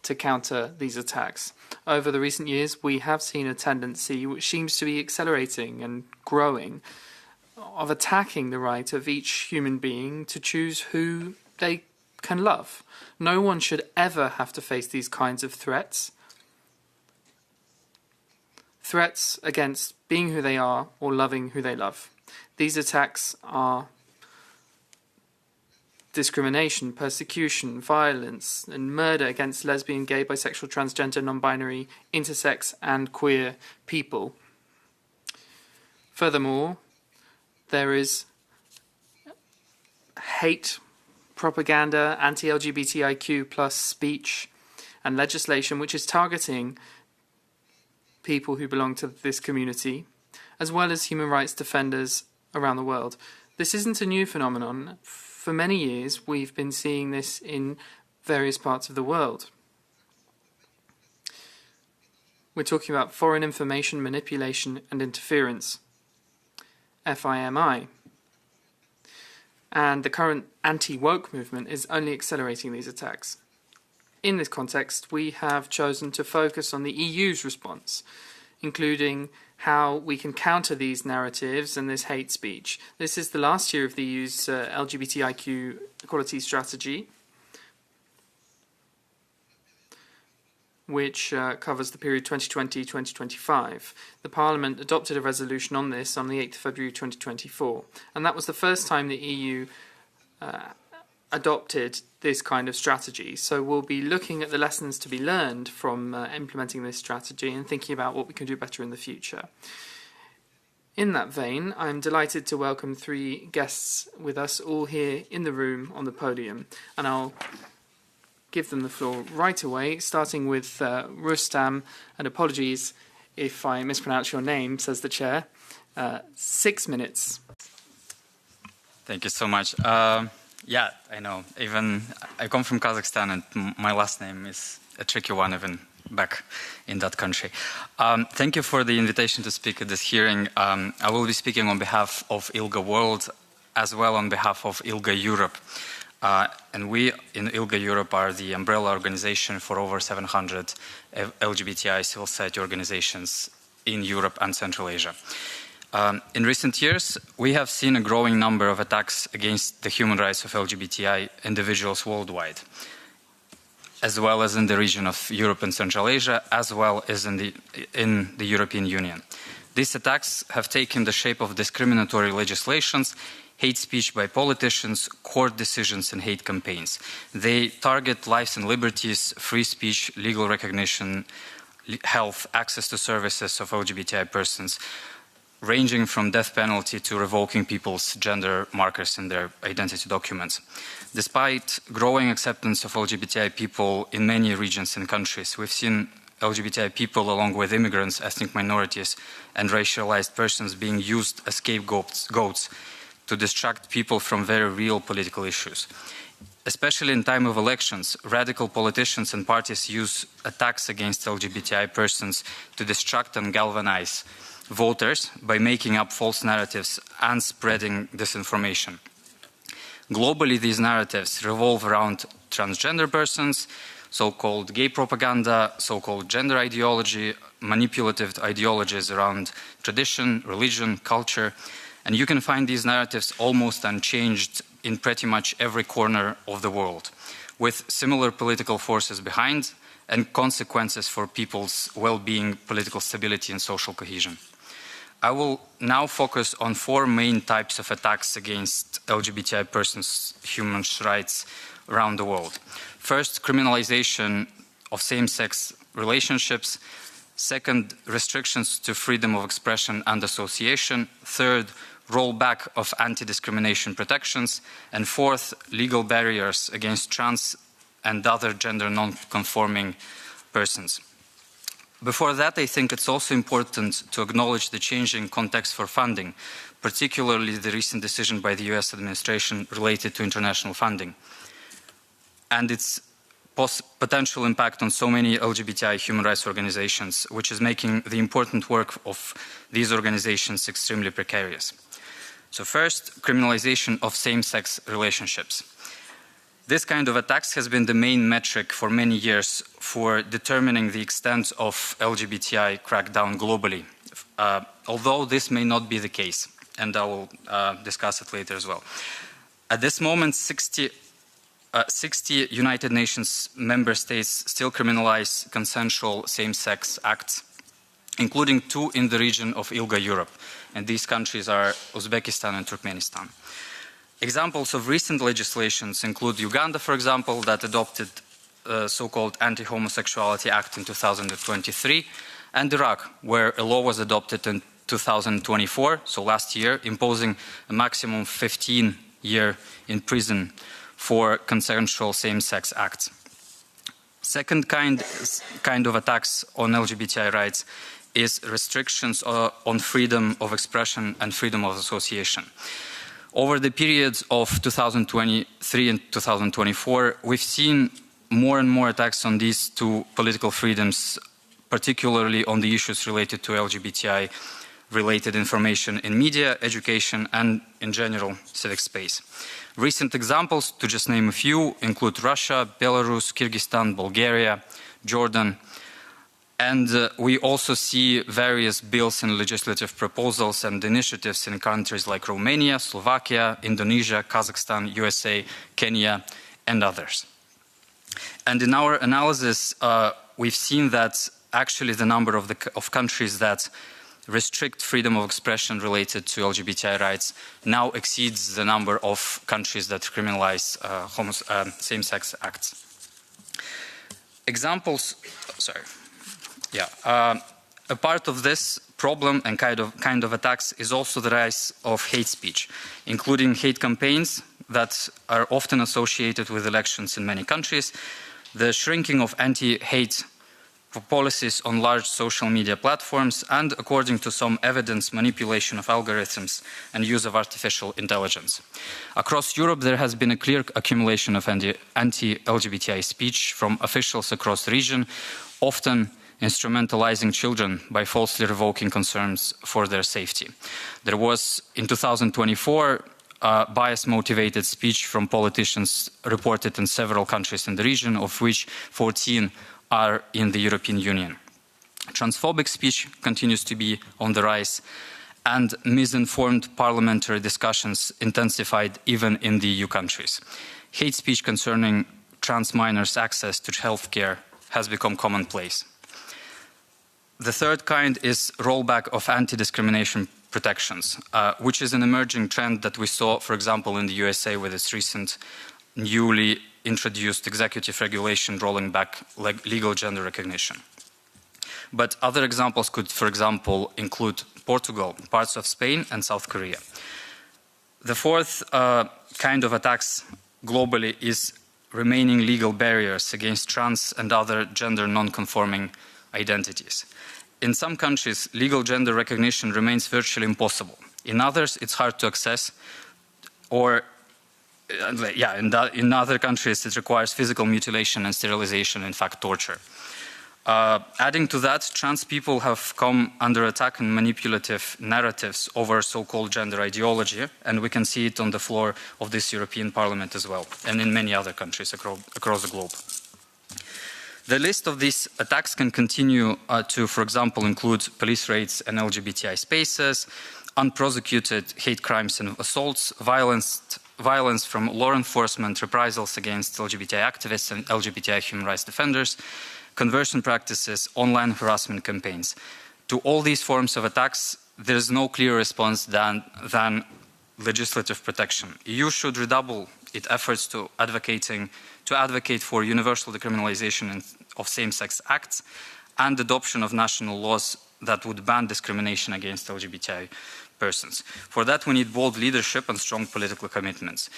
to counter these attacks. Over the recent years, we have seen a tendency, which seems to be accelerating and growing, of attacking the right of each human being to choose who they can love. No one should ever have to face these kinds of threats. Threats against being who they are or loving who they love. These attacks are discrimination, persecution, violence, and murder against lesbian, gay, bisexual, transgender, non-binary, intersex, and queer people. Furthermore, there is hate, propaganda, anti-LGBTIQ+ speech, and legislation which is targeting people who belong to this community, as well as human rights defenders around the world. This isn't a new phenomenon. For many years, we've been seeing this in various parts of the world. We're talking about foreign information manipulation and interference, FIMI. And the current anti-woke movement is only accelerating these attacks. In this context, we have chosen to focus on the EU's response, including how we can counter these narratives and this hate speech. This is the last year of the EU's LGBTIQ Equality Strategy, which covers the period 2020-2025. The Parliament adopted a resolution on this on the 8th of February 2024, and that was the first time the EU adopted this kind of strategy. So we'll be looking at the lessons to be learned from implementing this strategy and thinking about what we can do better in the future. In that vein, I'm delighted to welcome three guests with us, all here in the room on the podium, and I'll give them the floor right away, starting with Rustam, and apologies if I mispronounce your name, says the chair. 6 minutes. Thank you so much. Yeah, I know. Even I come from Kazakhstan, and my last name is a tricky one, even back in that country. Thank you for the invitation to speak at this hearing. I will be speaking on behalf of ILGA World, as well on behalf of ILGA Europe. And we in ILGA Europe are the umbrella organization for over 700 LGBTI civil society organizations in Europe and Central Asia. In recent years, we have seen a growing number of attacks against the human rights of LGBTI individuals worldwide, as well as in the region of Europe and Central Asia, as well as in the European Union. These attacks have taken the shape of discriminatory legislations, hate speech by politicians, court decisions, and hate campaigns. They target lives and liberties, free speech, legal recognition, health, access to services of LGBTI persons, ranging from death penalty to revoking people's gender markers in their identity documents. Despite growing acceptance of LGBTI people in many regions and countries, we've seen LGBTI people, along with immigrants, ethnic minorities, and racialized persons being used as scapegoats to distract people from very real political issues. Especially in time of elections, radical politicians and parties use attacks against LGBTI persons to distract and galvanize voters by making up false narratives and spreading disinformation. Globally, these narratives revolve around transgender persons, so-called gay propaganda, so-called gender ideology, manipulative ideologies around tradition, religion, culture, and you can find these narratives almost unchanged in pretty much every corner of the world, with similar political forces behind and consequences for people's well-being, political stability, and social cohesion. I will now focus on four main types of attacks against LGBTI persons' human rights around the world. First, criminalization of same-sex relationships. Second, restrictions to freedom of expression and association. Third, rollback of anti-discrimination protections. And fourth, legal barriers against trans and other gender non-conforming persons. Before that, I think it's also important to acknowledge the changing context for funding, particularly the recent decision by the US administration related to international funding and its potential impact on so many LGBTI human rights organizations, which is making the important work of these organizations extremely precarious. So first, criminalization of same-sex relationships. This kind of attacks has been the main metric for many years for determining the extent of LGBTI crackdown globally, although this may not be the case, and I will discuss it later as well. At this moment, 60 United Nations member states still criminalize consensual same-sex acts, including 2 in the region of ILGA Europe, and these countries are Uzbekistan and Turkmenistan. Examples of recent legislations include Uganda, for example, that adopted the so-called Anti-Homosexuality Act in 2023, and Iraq, where a law was adopted in 2024, so last year, imposing a maximum 15 years in prison for consensual same-sex acts. Second kind of attacks on LGBTI rights is restrictions on freedom of expression and freedom of association. Over the periods of 2023 and 2024, we've seen more and more attacks on these 2 political freedoms, particularly on the issues related to LGBTI-related information in media, education, and in general civic space. Recent examples, to just name a few, include Russia, Belarus, Kyrgyzstan, Bulgaria, Jordan, and we also see various bills and legislative proposals and initiatives in countries like Romania, Slovakia, Indonesia, Kazakhstan, USA, Kenya, and others. And in our analysis, we've seen that actually the number of countries that restrict freedom of expression related to LGBTI rights now exceeds the number of countries that criminalize same-sex acts. Examples, a part of this problem and kind of attacks is also the rise of hate speech, including hate campaigns that are often associated with elections in many countries, the shrinking of anti-hate policies on large social media platforms, and, according to some evidence, manipulation of algorithms and use of artificial intelligence. Across Europe, there has been a clear accumulation of anti-LGBTI speech from officials across the region, often instrumentalizing children by falsely revoking concerns for their safety. There was, in 2024, bias-motivated speech from politicians reported in several countries in the region, of which 14 are in the European Union. Transphobic speech continues to be on the rise, and misinformed parliamentary discussions intensified even in the EU countries. Hate speech concerning trans minors' access to healthcare has become commonplace. The third kind is rollback of anti-discrimination protections, which is an emerging trend that we saw, for example, in the USA with its recent newly introduced executive regulation rolling back legal gender recognition. But other examples could, for example, include Portugal, parts of Spain, and South Korea. The fourth kind of attacks globally is remaining legal barriers against trans and other gender non-conforming identities. In some countries, legal gender recognition remains virtually impossible. In others, it's hard to access, or in other countries, it requires physical mutilation and sterilization, in fact, torture. Adding to that, trans people have come under attack in manipulative narratives over so-called gender ideology, and we can see it on the floor of this European Parliament as well, and in many other countries across the globe. The list of these attacks can continue to, for example, include police raids and LGBTI spaces, unprosecuted hate crimes and assaults, violence from law enforcement, reprisals against LGBTI activists and LGBTI human rights defenders, conversion practices, online harassment campaigns. To all these forms of attacks, there is no clear response than legislative protection. EU should redouble its efforts to advocate for universal decriminalization of same-sex acts and adoption of national laws that would ban discrimination against LGBTI persons. For that, we need bold leadership and strong political commitments.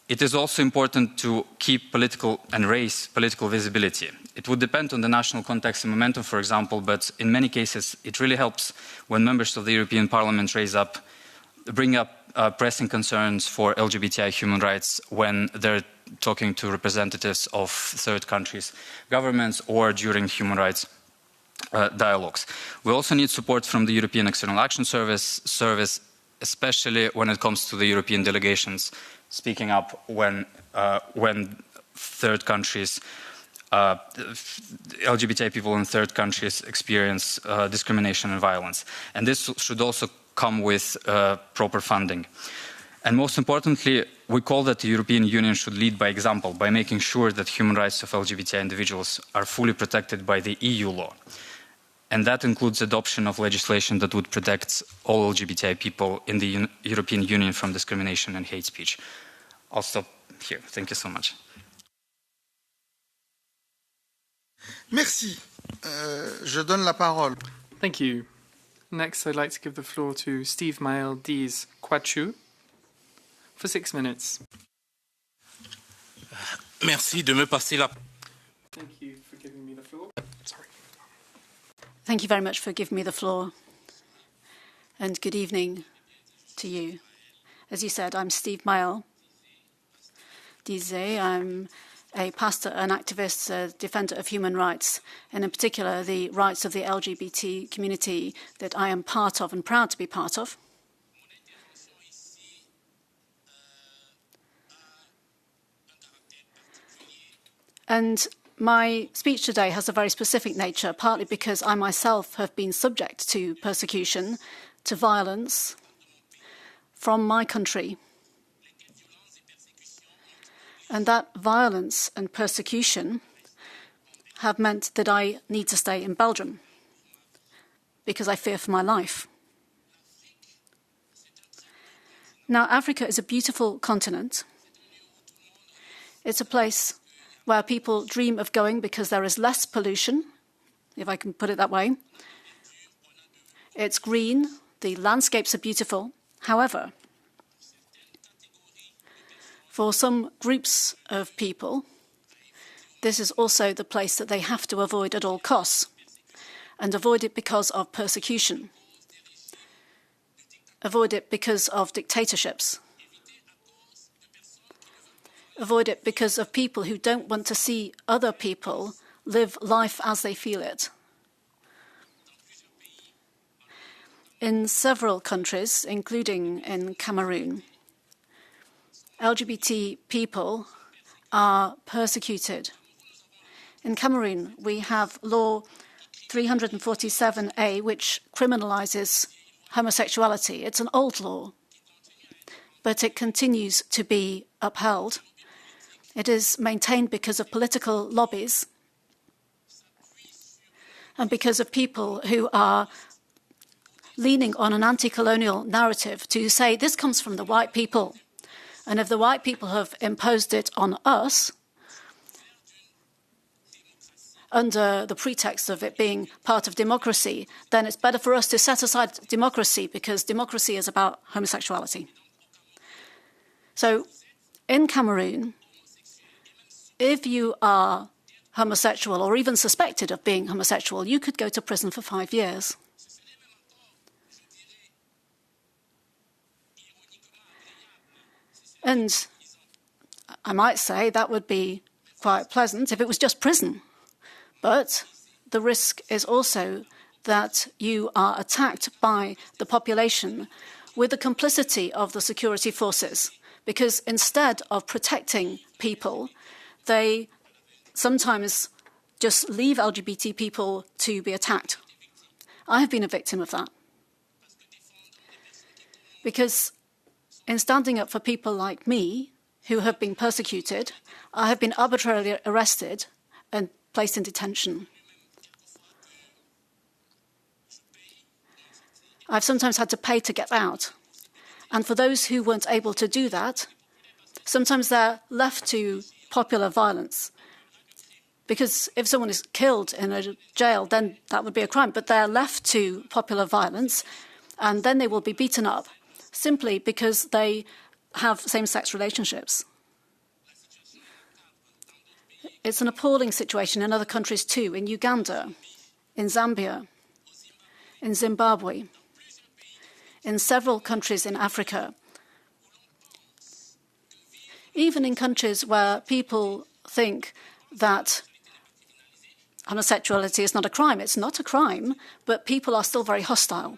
It is also important to keep political and raise political visibility. It would depend on the national context and momentum, for example, but in many cases, it really helps when members of the European Parliament bring up pressing concerns for LGBTI human rights when they're talking to representatives of third countries' governments or during human rights dialogues. We also need support from the European External Action Service, especially when it comes to the European delegations speaking up when third countries, LGBTI people in third countries experience discrimination and violence. And this should also come with proper funding. And most importantly, we call that the European Union should lead by example by making sure that human rights of LGBTI individuals are fully protected by the EU law. And that includes adoption of legislation that would protect all LGBTI people in the European Union from discrimination and hate speech. I'll stop here. Thank you so much. Merci. Je donne la parole. Thank you. Next, I'd like to give the floor to Steve Mael Dies Kwachu for 6 minutes. Merci de me passer la. Thank you for giving me the floor. Sorry. Thank you very much for giving me the floor. And good evening to you. As you said, I'm Steve Mael Dies. I'm a pastor, an activist, a defender of human rights, and in particular the rights of the LGBT community that I am part of and proud to be part of. And my speech today has a very specific nature, partly because I myself have been subject to persecution, to violence from my country. And that violence and persecution have meant that I need to stay in Belgium because I fear for my life. Now, Africa is a beautiful continent. It's a place where people dream of going because there is less pollution, if I can put it that way. It's green, the landscapes are beautiful. However, for some groups of people, this is also the place that they have to avoid at all costs, and avoid it because of persecution, avoid it because of dictatorships, avoid it because of people who don't want to see other people live life as they feel it. In several countries, including in Cameroon, LGBT people are persecuted. In Cameroon, we have Law 347A, which criminalizes homosexuality. It's an old law, but it continues to be upheld. It is maintained because of political lobbies and because of people who are leaning on an anti-colonial narrative to say this comes from the white people. And if the white people have imposed it on us under the pretext of it being part of democracy, then it's better for us to set aside democracy because democracy is about homosexuality. So in Cameroon, if you are homosexual or even suspected of being homosexual, you could go to prison for 5 years. And I might say that would be quite pleasant if it was just prison. But the risk is also that you are attacked by the population with the complicity of the security forces, because instead of protecting people, they sometimes just leave LGBT people to be attacked. I have been a victim of that. Because in standing up for people like me, who have been persecuted, I have been arbitrarily arrested and placed in detention. I've sometimes had to pay to get out. And for those who weren't able to do that, sometimes they're left to popular violence. Because if someone is killed in a jail, then that would be a crime. But they're left to popular violence, and then they will be beaten up simply because they have same-sex relationships. It's an appalling situation in other countries too, in Uganda, in Zambia, in Zimbabwe, in several countries in Africa. Even in countries where people think that homosexuality is not a crime. It's not a crime, but people are still very hostile.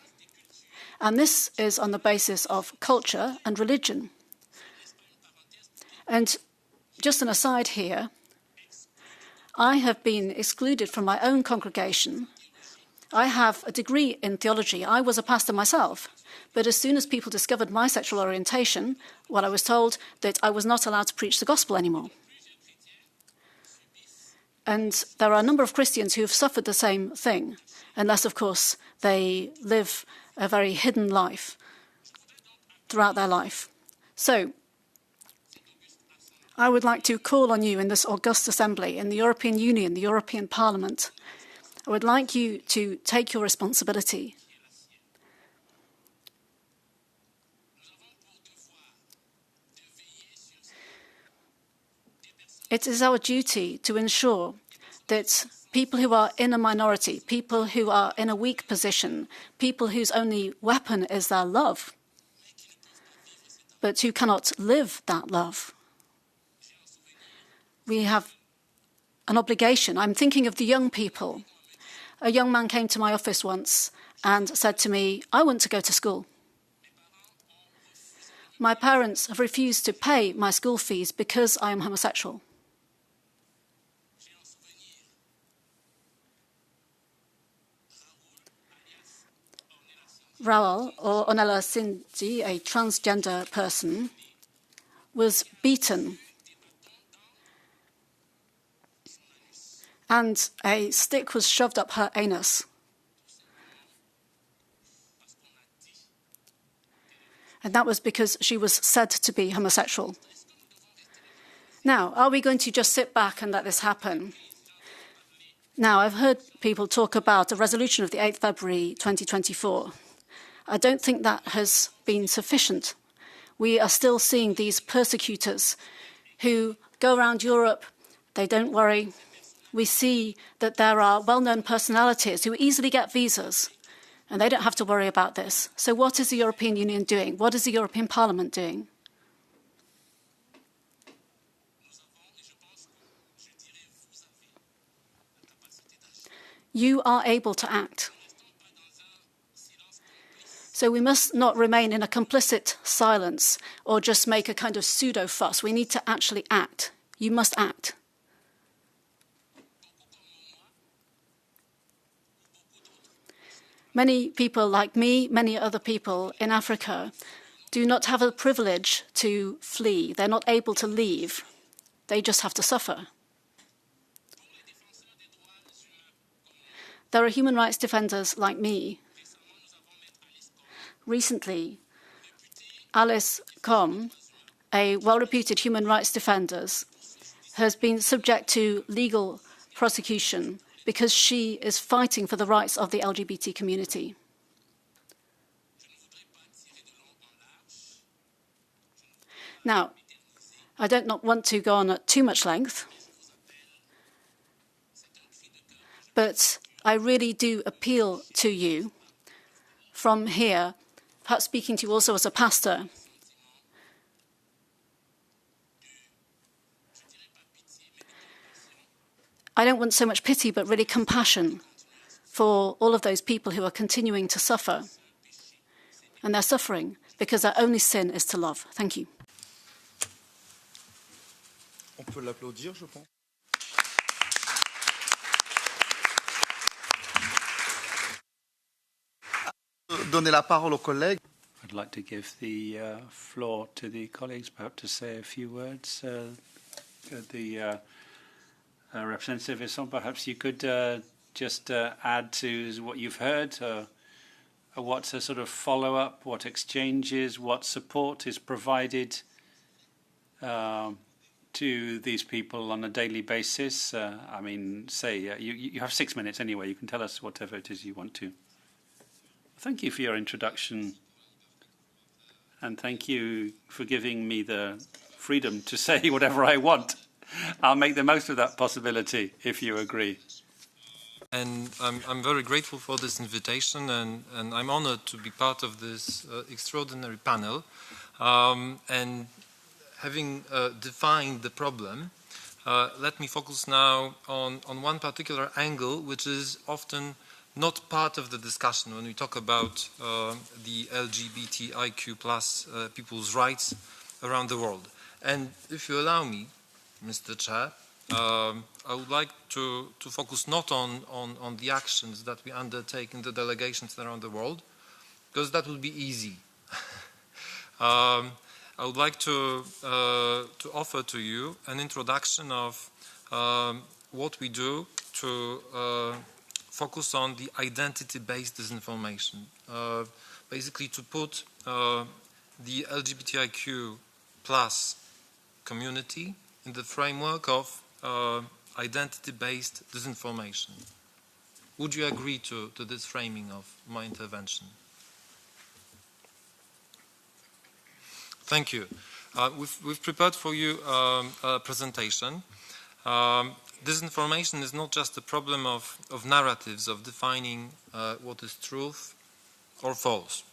And this is on the basis of culture and religion. And just an aside here, I have been excluded from my own congregation. I have a degree in theology. I was a pastor myself. But as soon as people discovered my sexual orientation, well, I was told that I was not allowed to preach the gospel anymore. And there are a number of Christians who have suffered the same thing, unless, of course, they live a very hidden life throughout their life. So, I would like to call on you in this august assembly, in the European Union, the European Parliament. I would like you to take your responsibility. It is our duty to ensure that people who are in a minority, people who are in a weak position, people whose only weapon is their love, but who cannot live that love. We have an obligation. I'm thinking of the young people. A young man came to my office once and said to me, "I want to go to school. My parents have refused to pay my school fees because I am homosexual." Raul, or Onela Sindhi, a transgender person, was beaten and a stick was shoved up her anus. And that was because she was said to be homosexual. Now, are we going to just sit back and let this happen? Now, I've heard people talk about a resolution of the 8th February 2024. I don't think that has been sufficient. We are still seeing these persecutors who go around Europe, they don't worry. We see that there are well-known personalities who easily get visas, and they don't have to worry about this. So what is the European Union doing? What is the European Parliament doing? You are able to act. So we must not remain in a complicit silence or just make a kind of pseudo-fuss. We need to actually act. You must act. Many people like me, many other people in Africa, do not have a privilege to flee. They're not able to leave. They just have to suffer. There are human rights defenders like me. Recently, Alice Com, a well-reputed human rights defender, has been subject to legal prosecution because she is fighting for the rights of the LGBT community. Now, I don't not want to go on at too much length, but I really do appeal to you from here, perhaps speaking to you also as a pastor. I don't want so much pity, but really compassion for all of those people who are continuing to suffer. And they're suffering because their only sin is to love. Thank you. On peut l'applaudir, je pense. Donner la parole aux collègues. I'd like to give the floor to the colleagues, perhaps to say a few words. The Representative Isson, perhaps you could just add to what you've heard. What's a sort of follow-up, what exchanges, what support is provided to these people on a daily basis? I mean, say, you have 6 minutes anyway. You can tell us whatever it is you want to. Thank you for your introduction, and thank you for giving me the freedom to say whatever I want. I'll make the most of that possibility, if you agree. And I'm very grateful for this invitation, and I'm honored to be part of this extraordinary panel. And having defined the problem, let me focus now on one particular angle, which is often not part of the discussion when we talk about the LGBTIQ plus people's rights around the world. And if you allow me, Mr. Chair, I would like to focus not on the actions that we undertake in the delegations around the world, because that would be easy. I would like to offer to you an introduction of what we do to focus on the identity-based disinformation. Basically to put the LGBTIQ plus community in the framework of identity-based disinformation. Would you agree to this framing of my intervention? Thank you. We've prepared for you a presentation. Disinformation is not just a problem of narratives, of defining what is truth or false.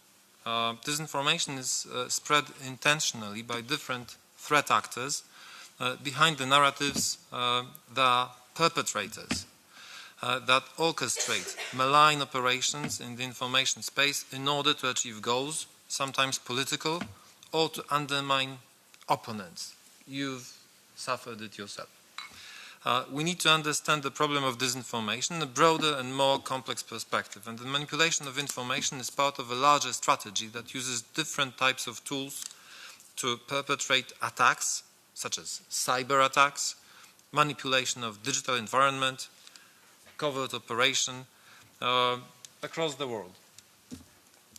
Disinformation is spread intentionally by different threat actors behind the narratives that are perpetrators that orchestrate malign operations in the information space in order to achieve goals, sometimes political, or to undermine opponents. You've suffered it yourself. We need to understand the problem of disinformation in a broader and more complex perspective. And the manipulation of information is part of a larger strategy that uses different types of tools to perpetrate attacks, such as cyber attacks, manipulation of digital environment, covert operation across the world.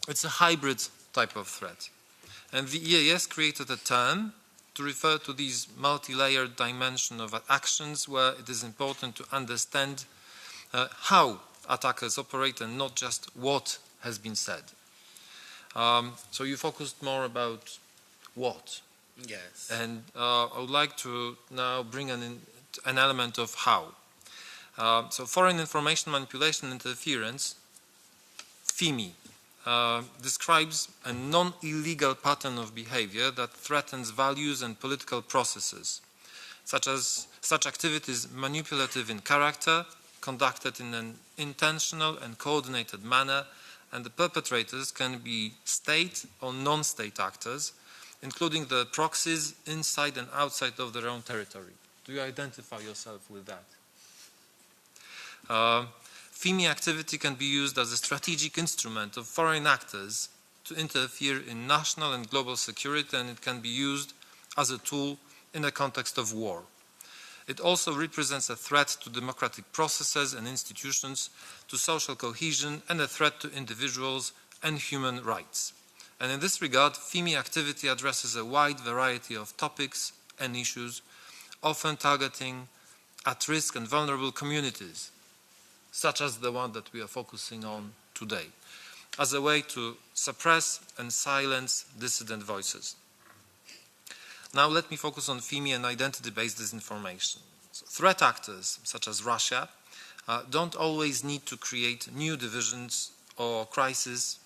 It's a hybrid type of threat. And the EAS created a term to refer to these multi-layered dimension of actions where it is important to understand how attackers operate and not just what has been said. So you focused more about what. Yes. And I would like to now bring an element of how. So foreign information manipulation interference, FIMI, describes a non-illegal pattern of behavior that threatens values and political processes. Such activity is manipulative in character, conducted in an intentional and coordinated manner, and the perpetrators can be state or non-state actors, including the proxies inside and outside of their own territory. Do you identify yourself with that? FIMI activity can be used as a strategic instrument of foreign actors to interfere in national and global security, and it can be used as a tool in the context of war. It also represents a threat to democratic processes and institutions, to social cohesion, and a threat to individuals and human rights. And in this regard, FIMI activity addresses a wide variety of topics and issues, often targeting at-risk and vulnerable communities, such as the one that we are focusing on today, as a way to suppress and silence dissident voices. Now let me focus on FIMI and identity-based disinformation. So threat actors, such as Russia, don't always need to create new divisions or crises,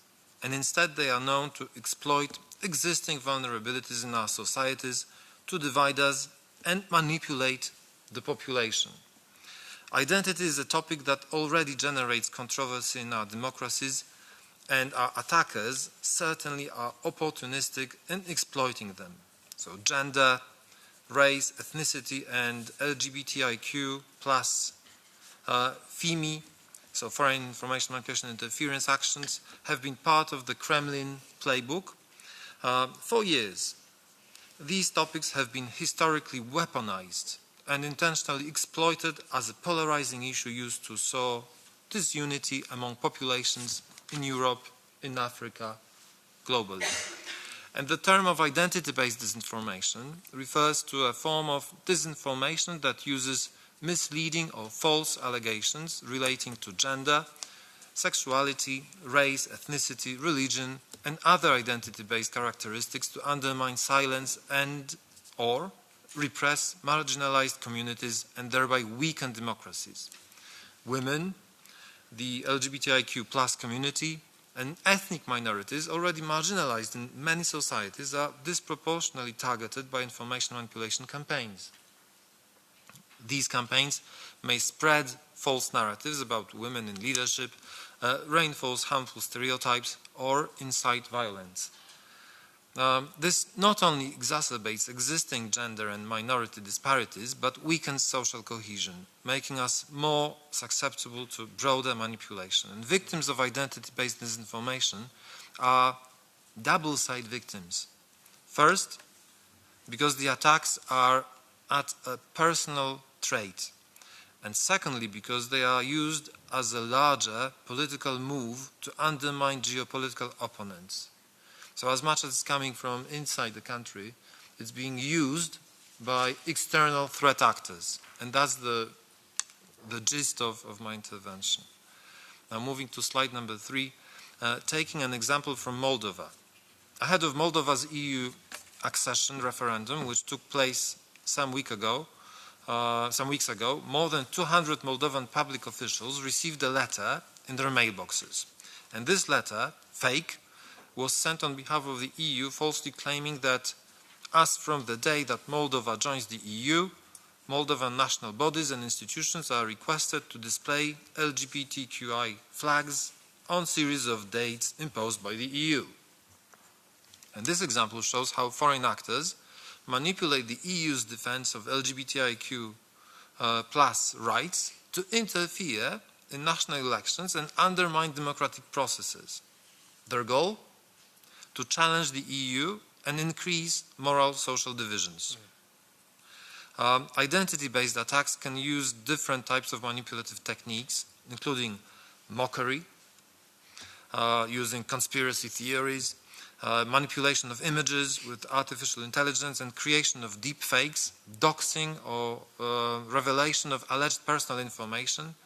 and instead they are known to exploit existing vulnerabilities in our societies to divide us and manipulate the population. Identity is a topic that already generates controversy in our democracies, and our attackers certainly are opportunistic in exploiting them. So gender, race, ethnicity, and LGBTIQ plus FIMI, so foreign information manipulation interference actions, have been part of the Kremlin playbook for years. These topics have been historically weaponized and intentionally exploited as a polarizing issue used to sow disunity among populations in Europe, in Africa, globally. And the term of identity-based disinformation refers to a form of disinformation that uses misleading or false allegations relating to gender, sexuality, race, ethnicity, religion, and other identity-based characteristics to undermine, silence, and or repress marginalized communities and thereby weaken democracies. Women, the LGBTIQ plus community, and ethnic minorities already marginalized in many societies are disproportionately targeted by information manipulation campaigns. These campaigns may spread false narratives about women in leadership, reinforce harmful stereotypes, or incite violence. This not only exacerbates existing gender and minority disparities, but weakens social cohesion, making us more susceptible to broader manipulation. And victims of identity-based disinformation are double-sided victims. First, because the attacks are at a personal trait. And secondly, because they are used as a larger political move to undermine geopolitical opponents. So as much as it's coming from inside the country, it's being used by external threat actors. And that's the gist of my intervention. Now moving to slide number 3, taking an example from Moldova. Ahead of Moldova's EU accession referendum, which took place some weeks ago, more than 200 Moldovan public officials received a letter in their mailboxes. And this letter, fake, was sent on behalf of the EU, falsely claiming that as from the day that Moldova joins the EU, Moldovan national bodies and institutions are requested to display LGBTQI flags on series of dates imposed by the EU. And this example shows how foreign actors manipulate the EU's defense of LGBTIQ plus rights to interfere in national elections and undermine democratic processes. Their goal? To challenge the EU and increase moral social divisions. Identity-based attacks can use different types of manipulative techniques, including mockery, using conspiracy theories, manipulation of images with artificial intelligence, and creation of deep fakes, doxing or revelation of alleged personal information,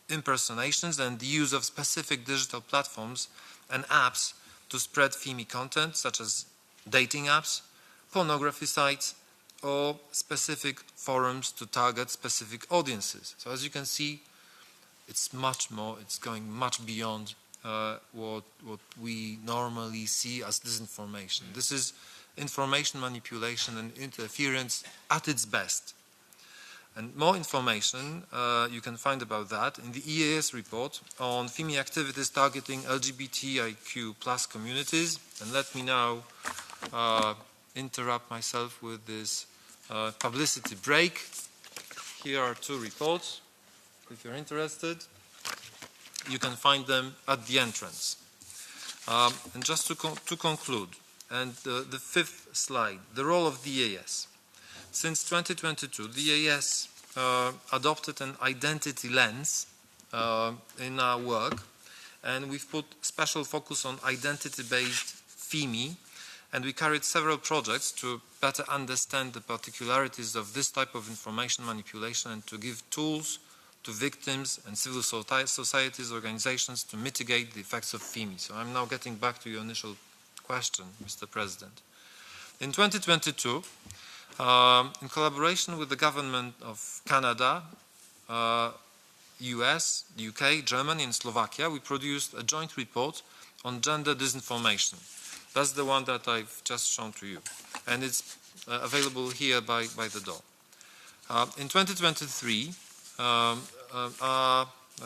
impersonations, and the use of specific digital platforms and apps to spread female content, such as dating apps, pornography sites, or specific forums to target specific audiences. So as you can see, it's much more, it's going much beyond what we normally see as disinformation. This is information manipulation and interference at its best. And more information you can find about that in the EAS report on female activities targeting LGBTIQ plus communities. And let me now interrupt myself with this publicity break. Here are 2 reports. If you're interested, you can find them at the entrance. And just to conclude, and the 5th slide, the role of the EAS. Since 2022, the EAS adopted an identity lens in our work, and we've put special focus on identity-based FEMI, and we carried several projects to better understand the particularities of this type of information manipulation and to give tools to victims and civil societies organizations to mitigate the effects of FEMI. So I'm now getting back to your initial question, Mr. President. In 2022, in collaboration with the government of Canada, US, the UK, Germany, and Slovakia, we produced a joint report on gender disinformation. That's the one that I've just shown to you. And it's available here by the door. In 2023, our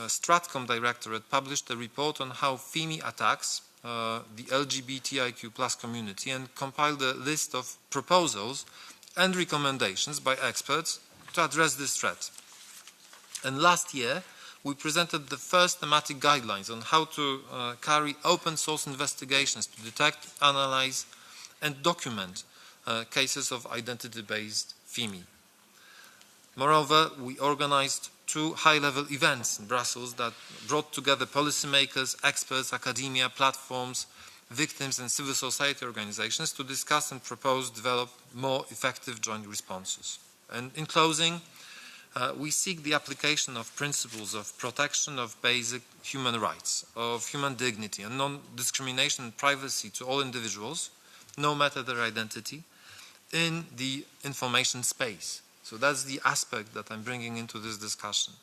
Stratcom Directorate published a report on how FEMI attacks the LGBTIQ plus community and compiled a list of proposals and recommendations by experts to address this threat. And last year, we presented the first thematic guidelines on how to carry open source investigations to detect, analyze, and document cases of identity-based FEMI. Moreover, we organized 2 high-level events in Brussels that brought together policymakers, experts, academia, platforms, victims, and civil society organizations to discuss and develop more effective joint responses. And in closing, we seek the application of principles of protection of basic human rights, of human dignity and non-discrimination and privacy to all individuals, no matter their identity, in the information space. So that's the aspect that I'm bringing into this discussion.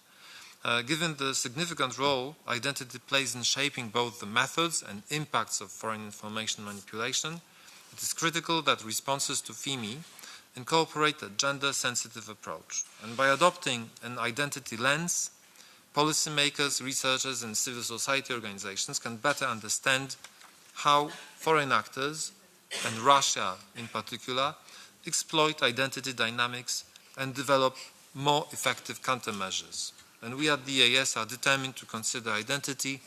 Given the significant role identity plays in shaping both the methods and impacts of foreign information manipulation, it is critical that responses to FEMI incorporate a gender-sensitive approach. And by adopting an identity lens, policymakers, researchers, and civil society organizations can better understand how foreign actors and Russia in particular, exploit identity dynamics and develop more effective countermeasures. And we at the EAS are determined to consider identity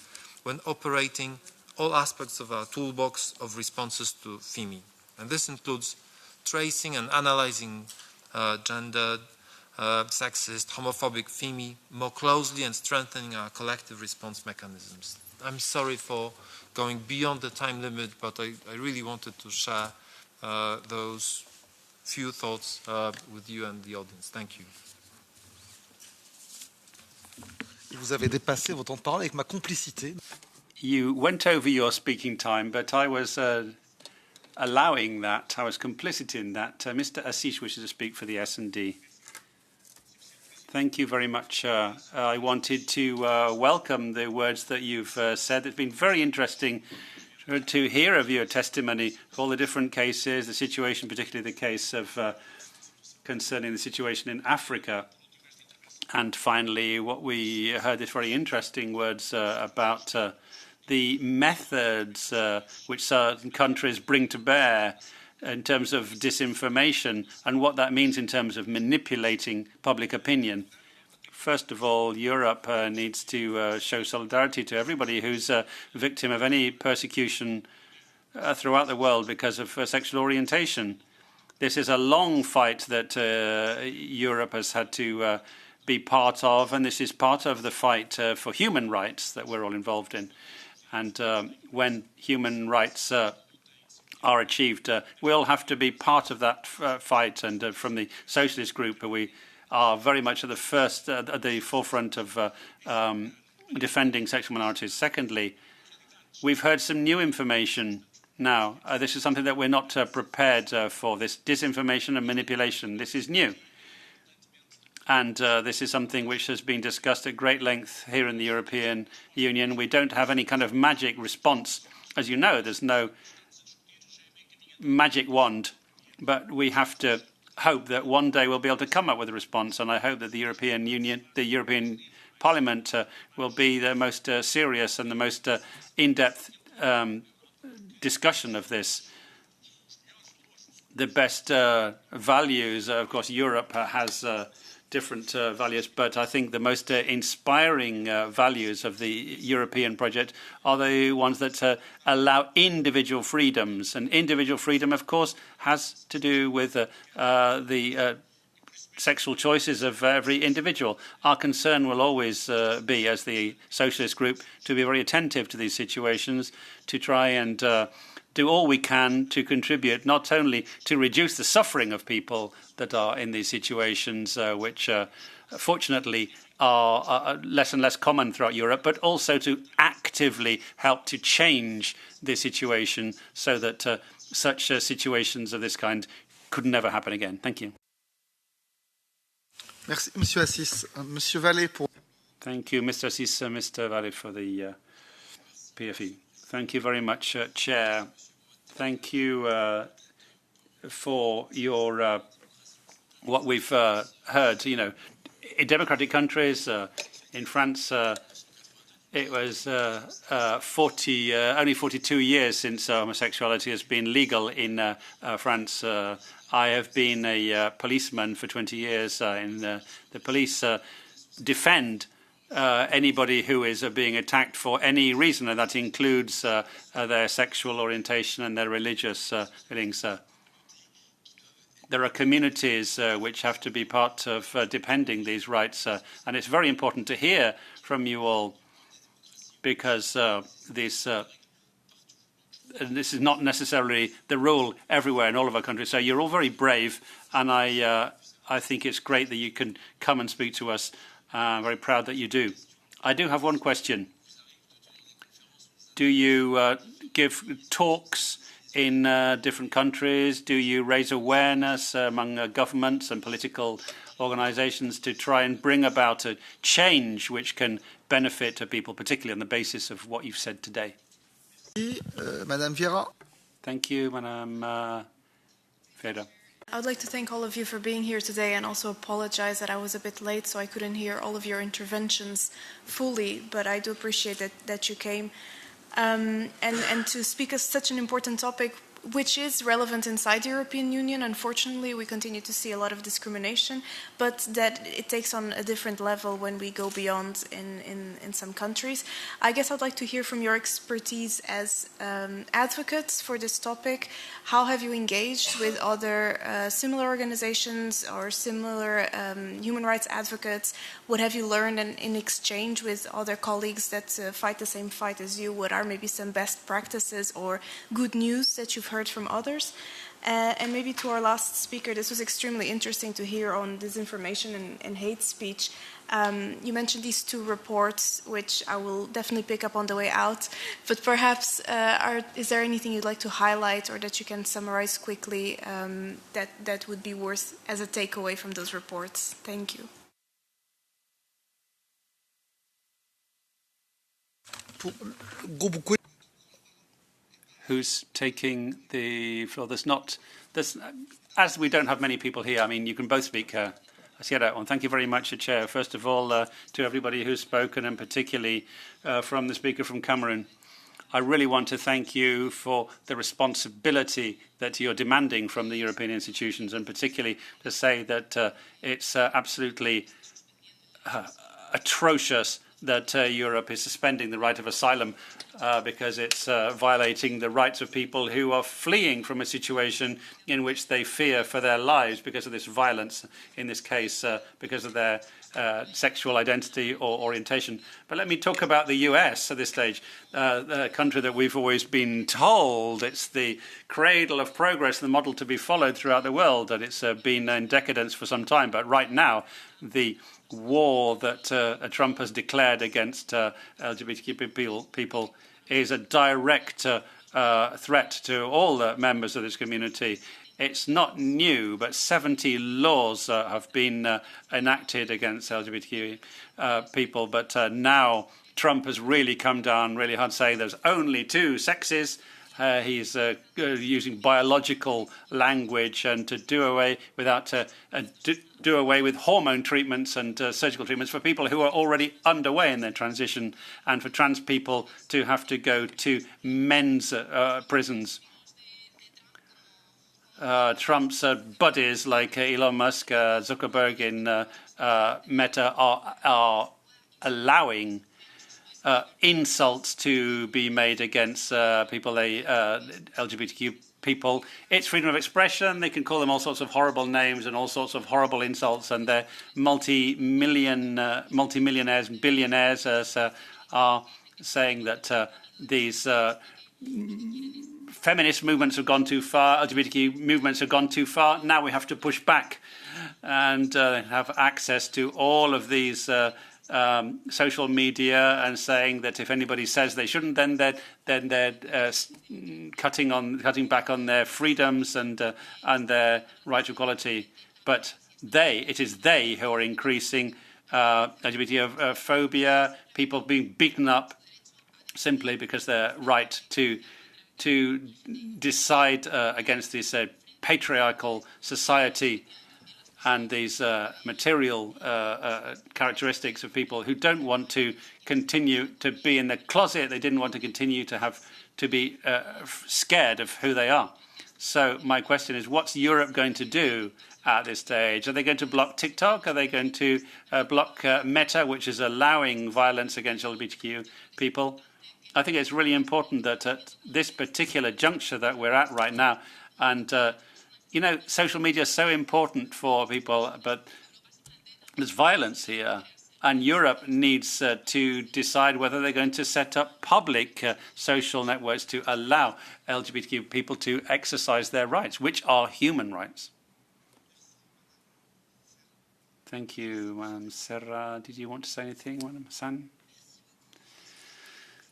when operating all aspects of our toolbox of responses to FIMI. And this includes tracing and analyzing gendered, sexist, homophobic FIMI more closely and strengthening our collective response mechanisms. I'm sorry for going beyond the time limit, but I really wanted to share those few thoughts with you and the audience. Thank you. Vous avez dépassé votre temps de parole avec ma complicité. You went over your speaking time, but I was allowing that. I was complicit in that. Mr. Assis wishes to speak for the S&D. Thank you very much. I wanted to welcome the words that you've said. It's been very interesting to hear of your testimony for all the different cases, the situation, particularly the case of concerning the situation in Africa. And finally, what we heard is very interesting words about the methods which certain countries bring to bear in terms of disinformation and what that means in terms of manipulating public opinion. First of all, Europe needs to show solidarity to everybody who's a victim of any persecution throughout the world because of sexual orientation. This is a long fight that Europe has had to be part of, and this is part of the fight for human rights that we're all involved in. And when human rights are achieved, we all have to be part of that fight. And from the socialist group, we are very much at the forefront of defending sexual minorities. Secondly, we've heard some new information now. This is something that we're not prepared for, this disinformation and manipulation. This is new. And this is something which has been discussed at great length here in the European Union. We don't have any kind of magic response. As you know, there's no magic wand, but we have to hope that one day we'll be able to come up with a response. And I hope that the European Union, the European Parliament, will be the most serious and the most in-depth discussion of this. The best values, of course, Europe has different values, but I think the most inspiring values of the European project are the ones that allow individual freedoms. And individual freedom, of course, has to do with the sexual choices of every individual. Our concern will always be, as the socialist group, to be very attentive to these situations, to try and do all we can to contribute not only to reduce the suffering of people that are in these situations, which fortunately are less and less common throughout Europe, but also to actively help to change the situation so that such situations of this kind could never happen again. Thank you. Merci, Monsieur Assis. Monsieur Vallée pour... Thank you, Mr. Assis, Mr. Vallée for the PFE. Thank you very much, Chair. Thank you for your what we've heard. You know, in democratic countries, in France, it was only 42 years since homosexuality has been legal in France. I have been a policeman for 20 years. The police defend anybody who is being attacked for any reason, and that includes their sexual orientation and their religious feelings. There are communities which have to be part of defending these rights, and it's very important to hear from you all, because this is not necessarily the rule everywhere in all of our countries. So you're all very brave, and I think it's great that you can come and speak to us. I'm very proud that you do. I do have one question. Do you give talks in different countries? Do you raise awareness among governments and political organizations to try and bring about a change which can benefit people, particularly on the basis of what you've said today? Madame Vieira. Thank you, Madame Vieira. I would like to thank all of you for being here today and also apologize that I was a bit late, so I couldn't hear all of your interventions fully, but I do appreciate that you came. And to speak of such an important topic, which is relevant inside the European Union. Unfortunately, we continue to see a lot of discrimination, but that it takes on a different level when we go beyond in some countries. I guess I'd like to hear from your expertise as advocates for this topic. How have you engaged with other similar organizations or similar human rights advocates? What have you learned in exchange with other colleagues that fight the same fight as you? What are maybe some best practices or good news that you've heard from others? And maybe to our last speaker, this was extremely interesting to hear on disinformation and hate speech. You mentioned these two reports, which I will definitely pick up on the way out. But perhaps, is there anything you'd like to highlight or that you can summarize quickly that would be worth as a takeaway from those reports? Thank you. Who's taking the floor? As we don't have many people here, I mean, you can both speak. I see that one. Thank you very much, Chair. First of all, to everybody who's spoken, and particularly from the speaker from Cameroon, I really want to thank you for the responsibility that you're demanding from the European institutions, and particularly to say that it's absolutely atrocious that Europe is suspending the right of asylum because it's violating the rights of people who are fleeing from a situation in which they fear for their lives because of this violence, in this case because of their sexual identity or orientation. But let me talk about the US at this stage, the country that we've always been told it's the cradle of progress, the model to be followed throughout the world, that it's been in decadence for some time. But right now, the war that Trump has declared against LGBTQ people is a direct threat to all the members of this community. It's not new, but 70 laws have been enacted against LGBTQ people. But now Trump has really come down really hard, saying there's only two sexes. He's using biological language and to do away with hormone treatments and surgical treatments for people who are already underway in their transition, and for trans people to have to go to men's prisons. Trump's buddies like Elon Musk, Zuckerberg in Meta are allowing insults to be made against LGBTQ people. It's freedom of expression. They can call them all sorts of horrible names and all sorts of horrible insults, and they're multi-millionaires, billionaires are saying that these feminist movements have gone too far, LGBTQ movements have gone too far. Now we have to push back and have access to all of these social media, and saying that if anybody says they shouldn't, then they're cutting back on their freedoms and their right to equality. But it is they who are increasing LGBT phobia, people being beaten up simply because they're right to decide against this patriarchal society and these material characteristics of people who don't want to continue to be in the closet. They didn't want to continue to be scared of who they are. So my question is, what's Europe going to do at this stage? Are they going to block TikTok? Are they going to block Meta, which is allowing violence against LGBTQ people? I think it's really important that at this particular juncture that we're at right now, and social media is so important for people, but there's violence here, and Europe needs to decide whether they're going to set up public social networks to allow LGBTQ people to exercise their rights, which are human rights. Thank you, Madam Serra. Did you want to say anything, Madam San?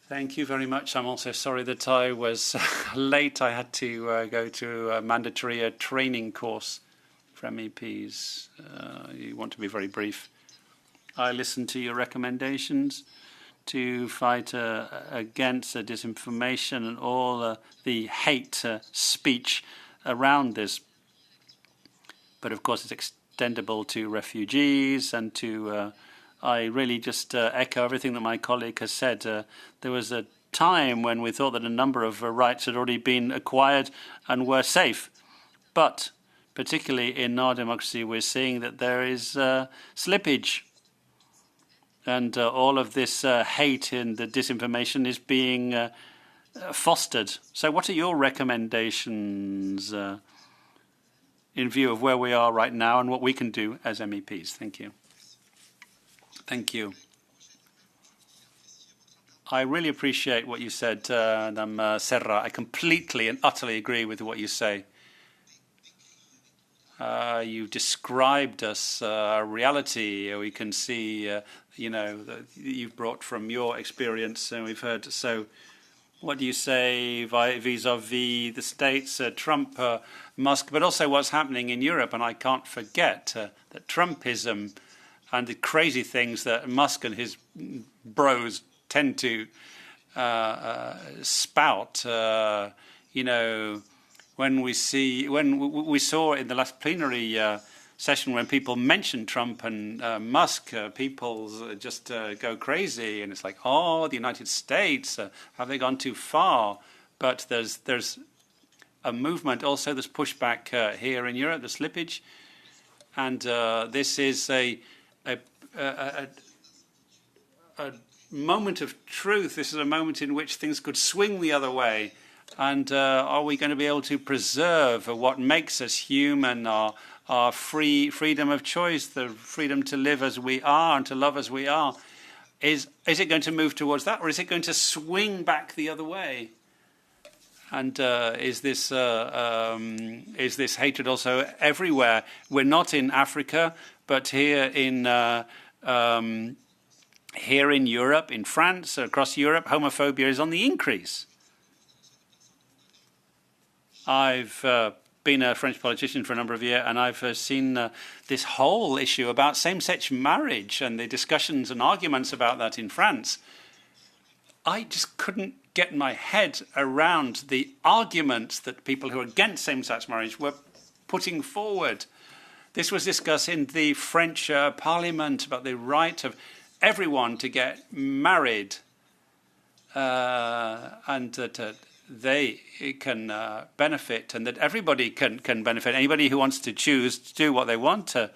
Thank you very much. I'm also sorry that I was late. I had to go to a mandatory training course for MEPs. You want to be very brief. I listened to your recommendations to fight against disinformation and all the hate speech around this. But of course, it's extendable to refugees and to I really just echo everything that my colleague has said. There was a time when we thought that a number of rights had already been acquired and were safe. But particularly in our democracy, we're seeing that there is slippage. And all of this hate and the disinformation is being fostered. So what are your recommendations in view of where we are right now and what we can do as MEPs? Thank you. Thank you. I really appreciate what you said, Madame Serra. I completely and utterly agree with what you say. You described us a reality. We can see, you know, that you've brought from your experience, and we've heard. So, what do you say vis-a-vis the States, Trump, Musk, but also what's happening in Europe? And I can't forget that Trumpism and the crazy things that Musk and his bros tend to spout. You know, when we saw in the last plenary session when people mention Trump and Musk, people just go crazy, and it's like, oh, the United States, have they gone too far? But there's a movement also, there's pushback here in Europe, the slippage, and this is a moment of truth. This is a moment in which things could swing the other way. And are we going to be able to preserve what makes us human, our freedom of choice, the freedom to live as we are and to love as we are? Is it going to move towards that, or is it going to swing back the other way? And is this hatred also everywhere? We're not in Africa, but here in Europe, in France, across Europe, homophobia is on the increase. I've been a French politician for a number of years, and I've seen this whole issue about same-sex marriage and the discussions and arguments about that in France. I just couldn't get my head around the arguments that people who are against same-sex marriage were putting forward. This was discussed in the French Parliament about the right of everyone to get married, and that they can benefit, and that everybody can benefit. Anybody who wants to choose to do what they want. You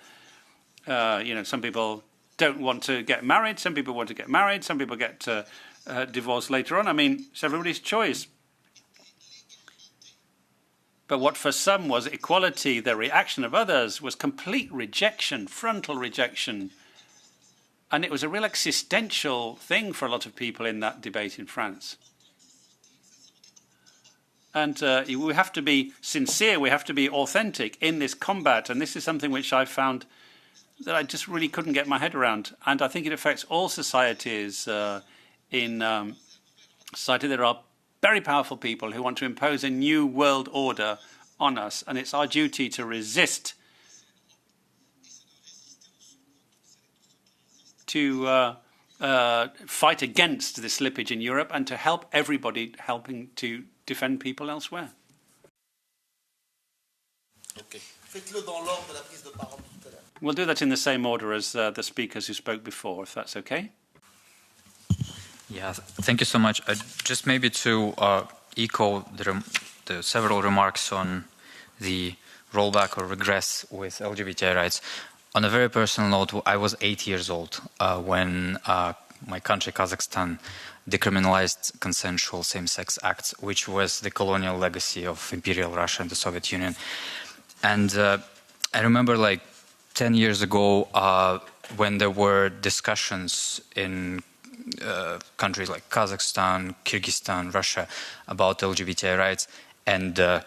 know, some people don't want to get married. Some people want to get married. Some people get divorced later on. I mean, it's everybody's choice. But what for some was equality, the reaction of others was complete rejection, frontal rejection. And it was a real existential thing for a lot of people in that debate in France. And we have to be sincere, we have to be authentic in this combat. And this is something which I found that I just really couldn't get my head around. And I think it affects all societies. In society, there are very powerful people who want to impose a new world order on us. And it's our duty to resist, to fight against the slippage in Europe, and to help everybody helping to defend people elsewhere. Okay. Faites-le dans l'ordre de la prise de parole tout à l'heure. We'll do that in the same order as the speakers who spoke before, if that's okay. Yeah, thank you so much. Just maybe to echo the several remarks on the rollback or regress with LGBTI rights. On a very personal note, I was 8 years old when my country, Kazakhstan, decriminalized consensual same-sex acts, which was the colonial legacy of Imperial Russia and the Soviet Union. And I remember, like, 10 years ago, when there were discussions in countries like Kazakhstan, Kyrgyzstan, Russia about LGBTI rights, and the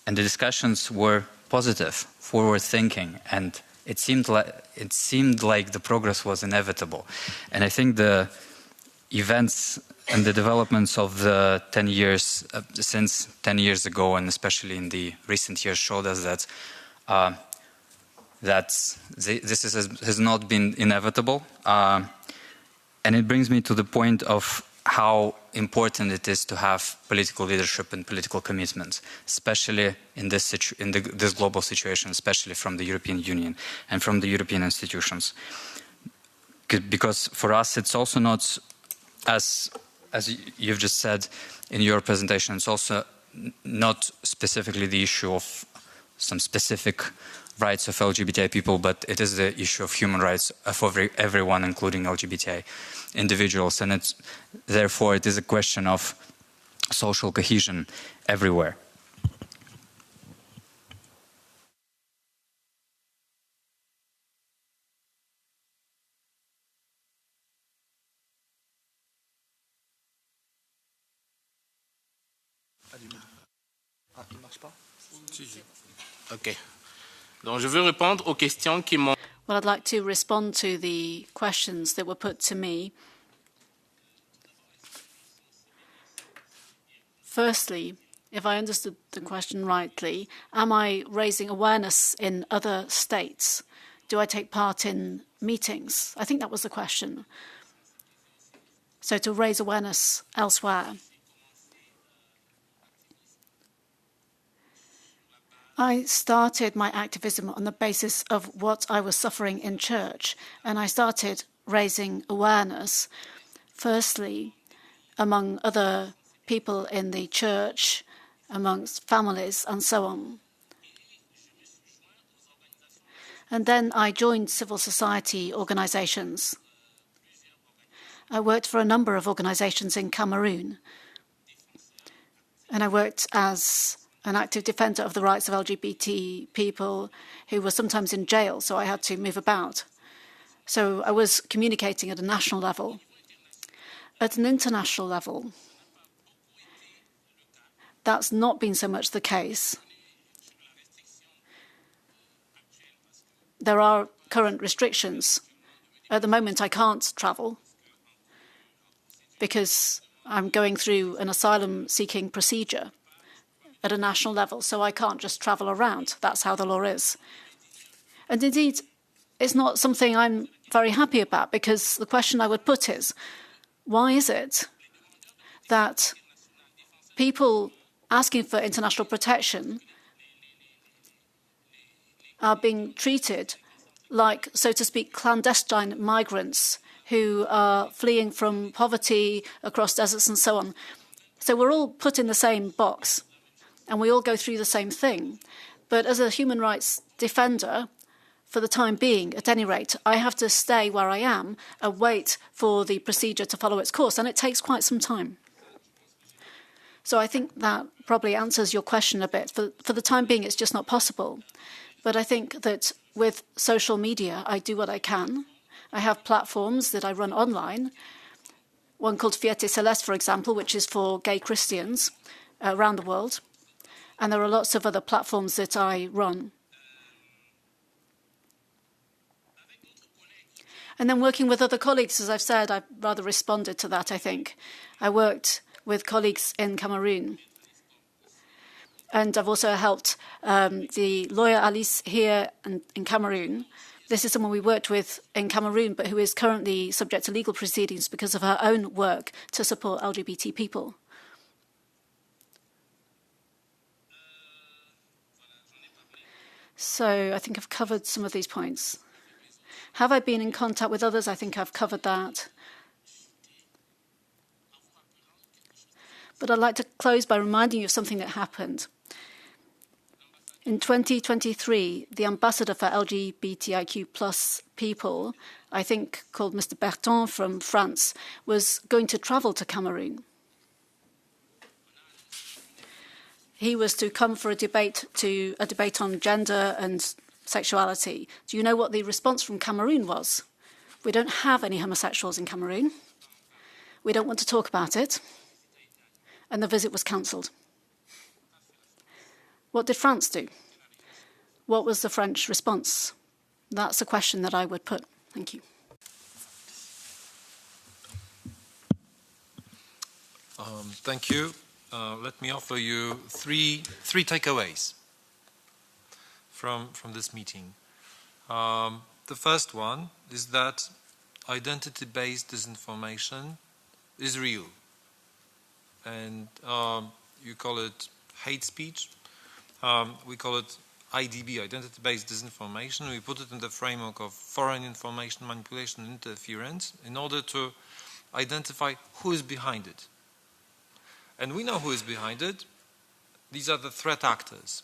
discussions were positive, forward-thinking, and it seemed like the progress was inevitable. And I think the events and the developments of the 10 years, since 10 years ago, and especially in the recent years, showed us that this has not been inevitable. And it brings me to the point of how important it is to have political leadership and political commitments, especially in this global situation, especially from the European Union and from the European institutions. Because for us, it's also not as as you've just said in your presentation, it's also not specifically the issue of some specific rights of LGBTI people, but it is the issue of human rights of everyone, including LGBTI individuals, and therefore it is a question of social cohesion everywhere. Ok. Donc, je veux répondre aux questions qui m'ont... Well, I'd like to respond to the questions that were put to me. Firstly, if I understood the question rightly, am I raising awareness in other states? Do I take part in meetings? I think that was the question. So to raise awareness elsewhere. I started my activism on the basis of what I was suffering in church, and I started raising awareness, firstly, among other people in the church, amongst families, and so on. And then I joined civil society organizations. I worked for a number of organizations in Cameroon, and I worked as an active defender of the rights of LGBT people who were sometimes in jail, so I had to move about. So I was communicating at a national level. At an international level, that's not been so much the case. There are current restrictions. At the moment, I can't travel because I'm going through an asylum-seeking procedure at a national level, so I can't just travel around. That's how the law is. And indeed, it's not something I'm very happy about, because the question I would put is, why is it that people asking for international protection are being treated like, so to speak, clandestine migrants who are fleeing from poverty across deserts and so on? So we're all put in the same box, and we all go through the same thing. But as a human rights defender, for the time being, at any rate, I have to stay where I am and wait for the procedure to follow its course, and it takes quite some time. So I think that probably answers your question a bit. For the time being, it's just not possible. But I think that with social media, I do what I can. I have platforms that I run online, one called Fiete Celeste, for example, which is for gay Christians around the world. And there are lots of other platforms that I run. And then working with other colleagues, as I've said, I've rather responded to that, I think. I worked with colleagues in Cameroon. And I've also helped the lawyer Alice here in Cameroon. This is someone we worked with in Cameroon, but who is currently subject to legal proceedings because of her own work to support LGBT people. So I think I've covered some of these points. Have I been in contact with others? I think I've covered that. But I'd like to close by reminding you of something that happened. In 2023, the ambassador for LGBTIQ+ people, I think called Mr. Berton from France, was going to travel to Cameroon. He was to come for a debate on gender and sexuality. Do you know what the response from Cameroon was? We don't have any homosexuals in Cameroon. We don't want to talk about it. And the visit was cancelled. What did France do? What was the French response? That's a question that I would put. Thank you. Thank you. Let me offer you three takeaways from this meeting. The first one is that identity-based disinformation is real. And you call it hate speech. We call it IDB, identity-based disinformation. We put it in the framework of foreign information manipulation and interference in order to identify who is behind it. And we know who is behind it. These are the threat actors.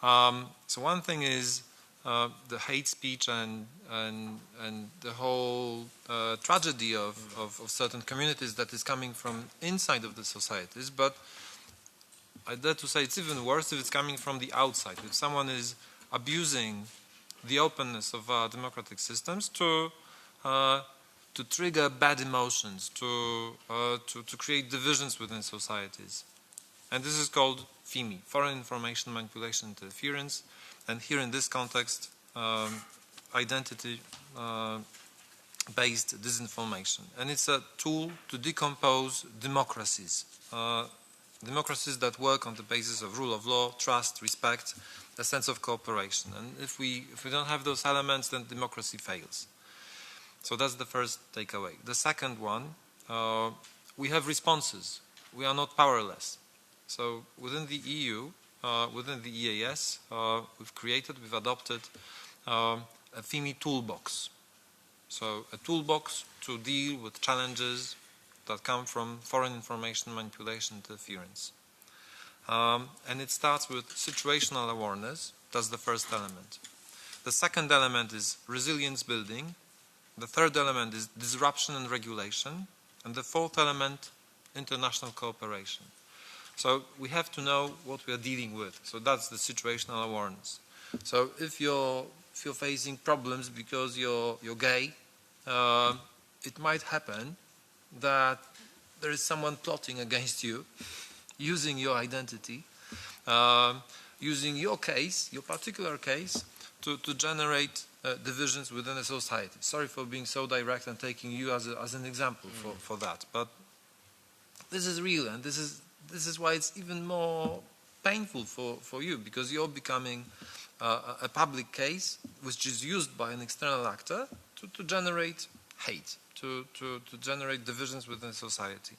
So one thing is the hate speech and the whole tragedy of certain communities that is coming from inside of the societies, but I dare to say it's even worse if it's coming from the outside. If someone is abusing the openness of our democratic systems to trigger bad emotions, to create divisions within societies. And this is called FIMI, Foreign Information Manipulation Interference, and here in this context, identity-based disinformation. And it's a tool to decompose democracies, democracies that work on the basis of rule of law, trust, respect, a sense of cooperation. And if we don't have those elements, then democracy fails. So that's the first takeaway. The second one, we have responses. We are not powerless. So within the EU, within the EAS, we've adopted a FIMI toolbox. So a toolbox to deal with challenges that come from foreign information manipulation interference. And it starts with situational awareness. That's the first element. The second element is resilience building. The third element is disruption and regulation. And the fourth element, international cooperation. So we have to know what we are dealing with. So that's the situational awareness. So if you're facing problems because you're gay, it might happen that there is someone plotting against you, using your identity, using your case, your particular case, to generate divisions within a society. Sorry for being so direct and taking you as an example for that, but this is real, and this is why it's even more painful for you, because you're becoming a public case which is used by an external actor to generate hate, to generate divisions within society.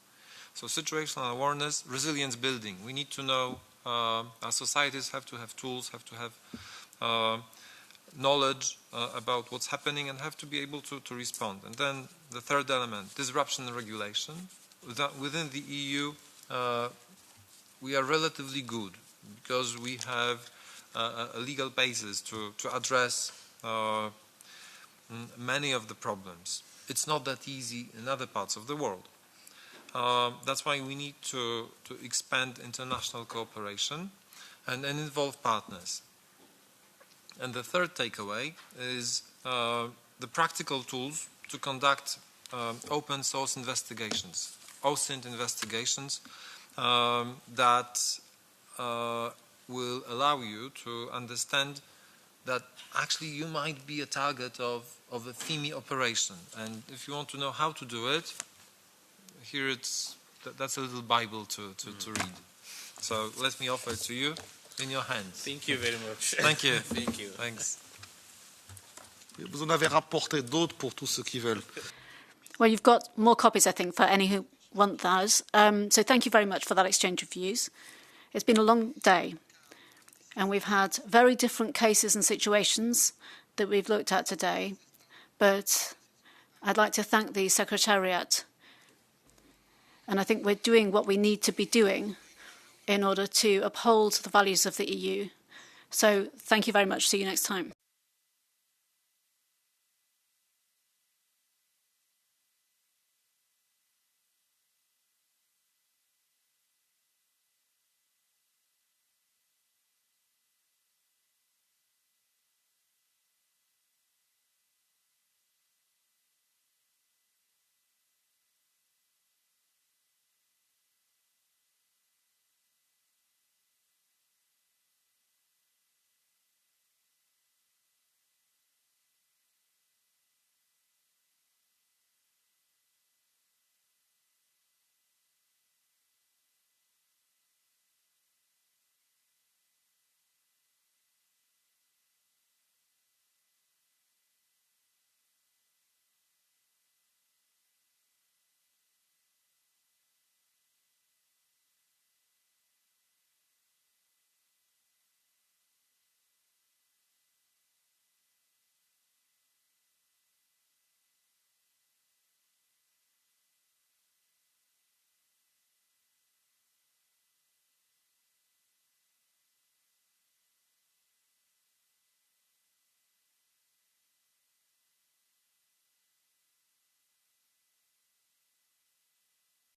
So situational awareness, resilience building. We need to know our societies have to have tools, have to have knowledge about what's happening, and have to be able to respond. And then the third element, disruption and regulation. Within the EU, we are relatively good because we have a legal basis to address many of the problems. It's not that easy in other parts of the world. That's why we need to expand international cooperation and involve partners. And the third takeaway is the practical tools to conduct open source investigations, OSINT investigations that will allow you to understand that actually you might be a target of a FIMI operation. And if you want to know how to do it, here that's a little Bible to read. So let me offer it to you in your hands. Thank you very much. Thank you. Thank you. Thanks. Vous en avez rapporté d'autres pour tous ceux qui veulent. Well, you've got more copies, I think, for any who want those. So thank you very much for that exchange of views. It's been a long day, and we've had very different cases and situations that we've looked at today, but I'd like to thank the Secretariat, and I think we're doing what we need to be doing in order to uphold the values of the EU. So thank you very much. See you next time.